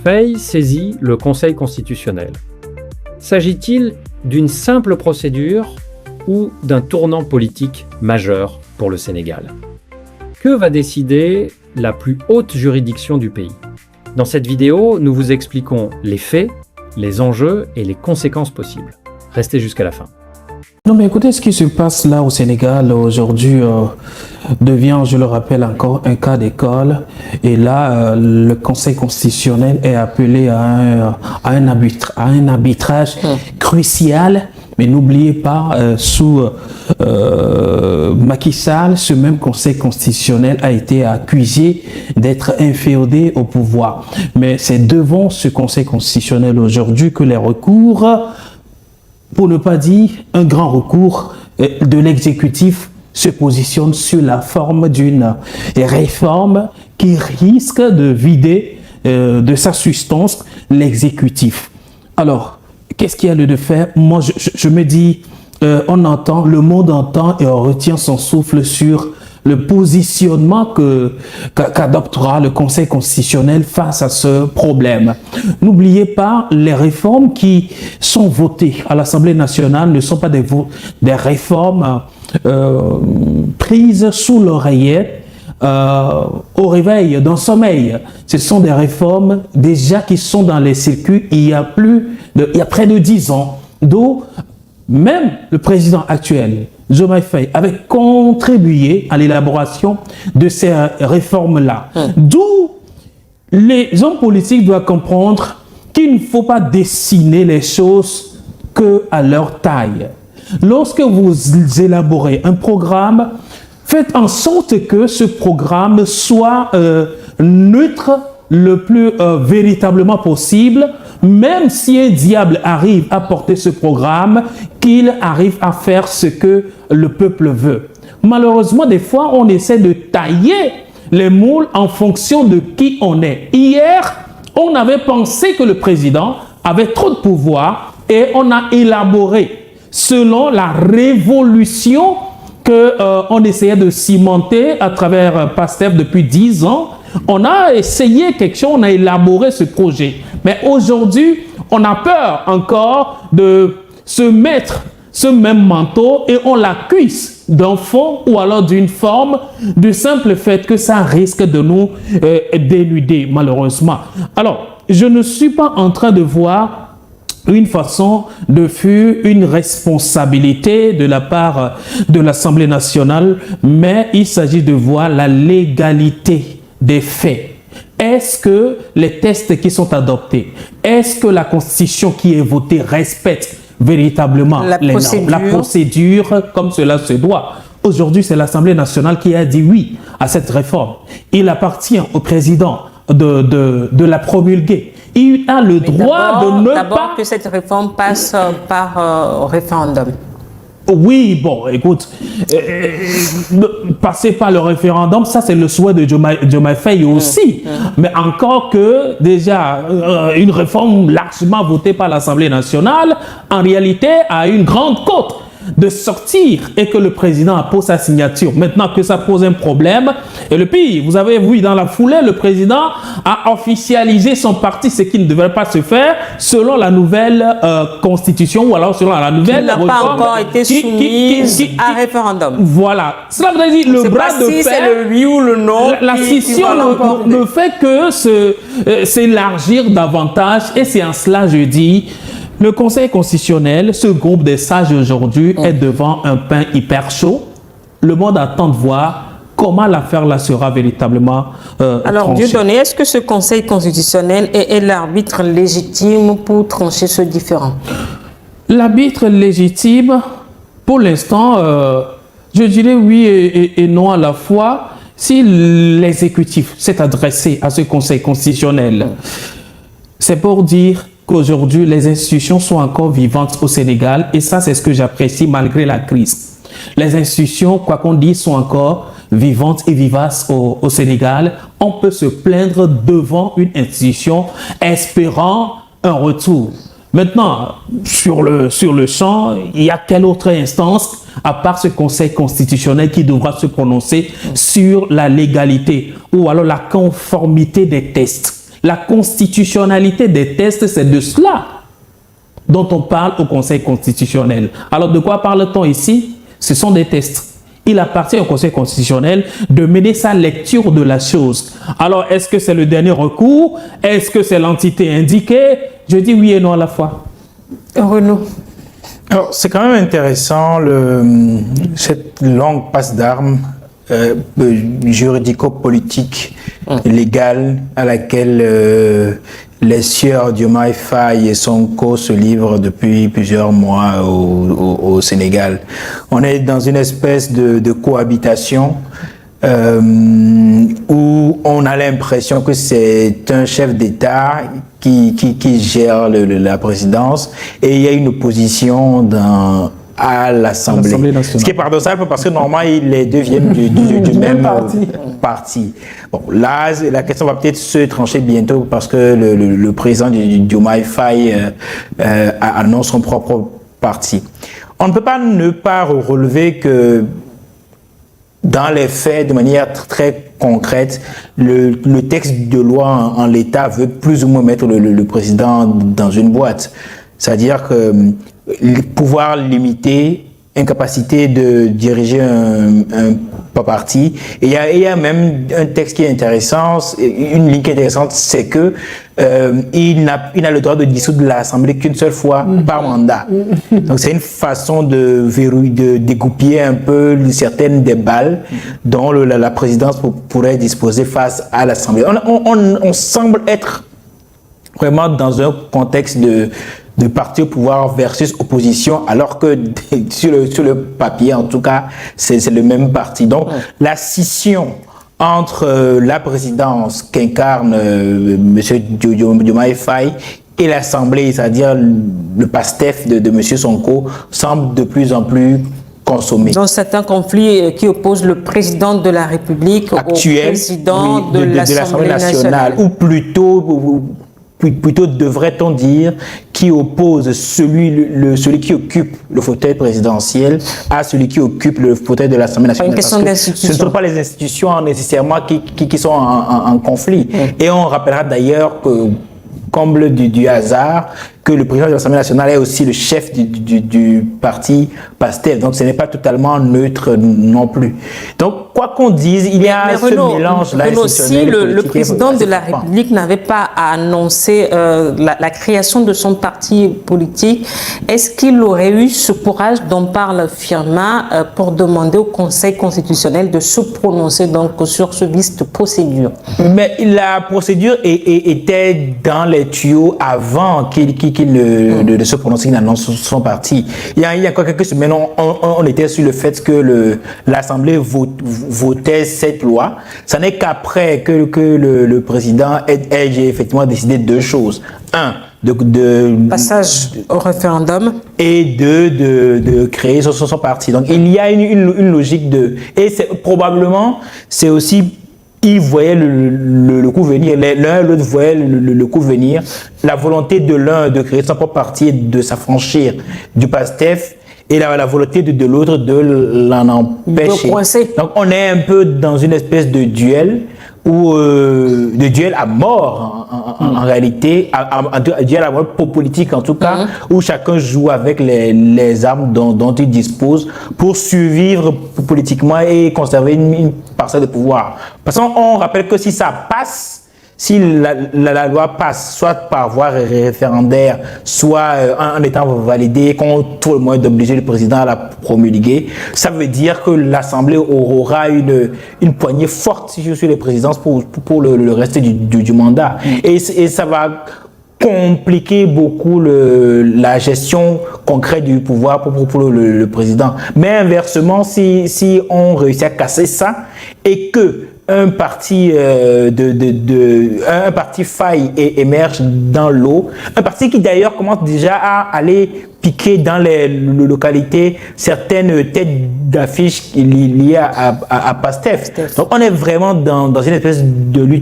Faye saisit le Conseil constitutionnel. S'agit-il d'une simple procédure ou d'un tournant politique majeur pour le Sénégal? Que va décider la plus haute juridiction du pays? Dans cette vidéo, nous vous expliquons les faits, les enjeux et les conséquences possibles. Restez jusqu'à la fin. Non mais écoutez, ce qui se passe là au Sénégal aujourd'hui devient, je le rappelle encore, un cas d'école. Et là, le Conseil constitutionnel est appelé à un arbitrage crucial. Mais n'oubliez pas, sous Macky Sall, ce même Conseil constitutionnel a été accusé d'être inféodé au pouvoir. Mais c'est devant ce Conseil constitutionnel aujourd'hui que les recours, pour ne pas dire un grand recours de l'exécutif, se positionne sur la forme d'une réforme qui risque de vider de sa substance l'exécutif. Alors, qu'est-ce qu'il y a lieu de faire? Moi, je me dis, on entend, le monde entend et on retient son souffle sur le positionnement qu'adoptera le Conseil constitutionnel face à ce problème. N'oubliez pas, les réformes qui sont votées à l'Assemblée nationale ne sont pas des réformes prises sous l'oreillette au réveil, dans le sommeil. Ce sont des réformes déjà qui sont dans les circuits il y a près de 10 ans, d'où même le président actuel, Diomaye Faye, avait contribué à l'élaboration de ces réformes-là. D'où les hommes politiques doivent comprendre qu'il ne faut pas dessiner les choses qu'à leur taille. Lorsque vous élaborez un programme, faites en sorte que ce programme soit neutre le plus véritablement possible, même si un diable arrive à porter ce programme, qu'il arrive à faire ce que le peuple veut. Malheureusement, des fois, on essaie de tailler les moules en fonction de qui on est. Hier, on avait pensé que le président avait trop de pouvoir et on a élaboré selon la révolution qu'on essayait de cimenter à travers PASTEF depuis 10 ans. On a essayé quelque chose, on a élaboré ce projet. Mais aujourd'hui, on a peur encore de se mettre ce même manteau et on l'accuse d'un fond ou alors d'une forme, du simple fait que ça risque de nous dénuder, malheureusement. Alors, je ne suis pas en train de voir une façon de fuir une responsabilité de la part de l'Assemblée nationale, mais il s'agit de voir la légalité des faits. Est-ce que les textes qui sont adoptés, est-ce que la Constitution qui est votée respecte véritablement la procédure comme cela se doit? Aujourd'hui, c'est l'Assemblée nationale qui a dit oui à cette réforme. Il appartient au président de la promulguer. Il a le droit de ne pas... D'abord que cette réforme passe par référendum. Oui, bon, écoute, passer par le référendum, ça c'est le souhait de Diomaye Faye aussi. Mais encore que déjà, une réforme largement votée par l'Assemblée nationale, en réalité, a une grande cote de sortir et que le président appose sa signature. Maintenant que ça pose un problème, et le pire, vous avez vu dans la foulée, le président a officialisé son parti, ce qui ne devrait pas se faire selon la nouvelle constitution ou alors selon la nouvelle réforme. Qui n'a pas encore été soumise à référendum. Voilà. Cela veut dire le bras de fer. C'est le oui ou le non. La scission ne fait que s'élargir davantage et c'est en cela je dis. Le Conseil constitutionnel, ce groupe des sages aujourd'hui, est devant un pain hyper chaud. Le monde attend de voir comment l'affaire là sera véritablement Alors, tranchée. Dieudonné, est-ce que ce Conseil constitutionnel est l'arbitre légitime pour trancher ce différend? L'arbitre légitime, pour l'instant, je dirais oui et non à la fois. Si l'exécutif s'est adressé à ce Conseil constitutionnel, c'est pour dire qu'aujourd'hui, les institutions sont encore vivantes au Sénégal et ça, c'est ce que j'apprécie malgré la crise. Les institutions, quoi qu'on dise, sont encore vivantes et vivaces au Sénégal. On peut se plaindre devant une institution espérant un retour. Maintenant, sur le champ, il y a quelle autre instance, à part ce Conseil constitutionnel, qui devra se prononcer sur la légalité ou alors la conformité des tests? La constitutionnalité des tests, c'est de cela dont on parle au Conseil constitutionnel. Alors, de quoi parle-t-on ici? Ce sont des tests. Il appartient au Conseil constitutionnel de mener sa lecture de la chose. Alors, est-ce que c'est le dernier recours? Est-ce que c'est l'entité indiquée? Je dis oui et non à la fois. Renaud. Alors, c'est quand même intéressant cette longue passe d'armes juridico-politique, légale, à laquelle les sieurs Diomaye Faye et Sonko se livrent depuis plusieurs mois au Sénégal. On est dans une espèce de cohabitation où on a l'impression que c'est un chef d'État qui gère la présidence et il y a une opposition à l'Assemblée nationale. Ce qui est paradoxal parce que normalement, les deux viennent du même parti. Bon, là, la question va peut-être se trancher bientôt parce que le président du Diomaye Faye annonce son propre parti. On ne peut pas ne pas relever que dans les faits, de manière très concrète, le texte de loi en l'état veut plus ou moins mettre le président dans une boîte. C'est-à-dire que pouvoir limiter, incapacité de diriger un parti. Et il y a même un texte qui est intéressant, une ligne qui est intéressante, c'est que il n'a le droit de dissoudre l'Assemblée qu'une seule fois par mandat. Donc c'est une façon de dégoupiller un peu certaines des balles dont la présidence pourrait disposer face à l'Assemblée. On semble être vraiment dans un contexte de parti au pouvoir versus opposition, alors que sur le papier, en tout cas, c'est le même parti. Donc, la scission entre la présidence qu'incarne M. Diomaye Faye et l'Assemblée, c'est-à-dire le PASTEF de M. Sonko, semble de plus en plus consommé. Dans certains conflits qui opposent le président de la République actuel, au président de l'Assemblée nationale. Ou plutôt devrait-on dire, qui oppose celui qui occupe le fauteuil présidentiel à celui qui occupe le fauteuil de l'Assemblée nationale. Une question d'institution. Ce ne sont pas les institutions nécessairement qui sont en conflit. Et on rappellera d'ailleurs que, comble du hasard, que le président de l'Assemblée nationale est aussi le chef du parti PASTEF. Donc ce n'est pas totalement neutre non plus. Donc quoi qu'on dise, il y a ce mélange-là. Renaud, si le président de la République n'avait pas annoncé la création de son parti politique, est-ce qu'il aurait eu ce courage dont parle Firmin pour demander au Conseil constitutionnel de se prononcer donc sur ce vice de procédure? Mais la procédure était dans les tuyaux avant qu'il de se prononcer, qu'il annonce son parti. Il y a quelques semaines, on était sur le fait que l'Assemblée votait cette loi. Ce n'est qu'après que le président ait effectivement décidé deux choses. Un, passage au référendum. Et de créer son parti. Donc il y a une logique et probablement, c'est aussi ils voyaient le coup venir, l'un et l'autre voyaient le coup venir, la volonté de l'un de créer son propre parti et de s'affranchir du PASTEF et la volonté de l'autre de l'en empêcher. Donc on est un peu dans une espèce de duel de duel à mort en réalité, duel à mort politique en tout cas, où chacun joue avec les armes dont il dispose pour survivre politiquement et conserver une parcelle de pouvoir. Parce qu'on rappelle que si ça passe, si la loi passe, soit par voie référendaire, soit en étant validée, qu'on trouve le moyen d'obliger le président à la promulguer, ça veut dire que l'Assemblée aura une poignée forte sur les présidences pour le reste du mandat. Et ça va compliquer beaucoup la gestion concrète du pouvoir pour le président. Mais inversement, si on réussit à casser ça et que un parti faille et émerge dans l'eau, un parti qui d'ailleurs commence déjà à aller piquer dans les localités certaines têtes d'affiches liées à PASTEF. Donc on est vraiment dans une espèce de lutte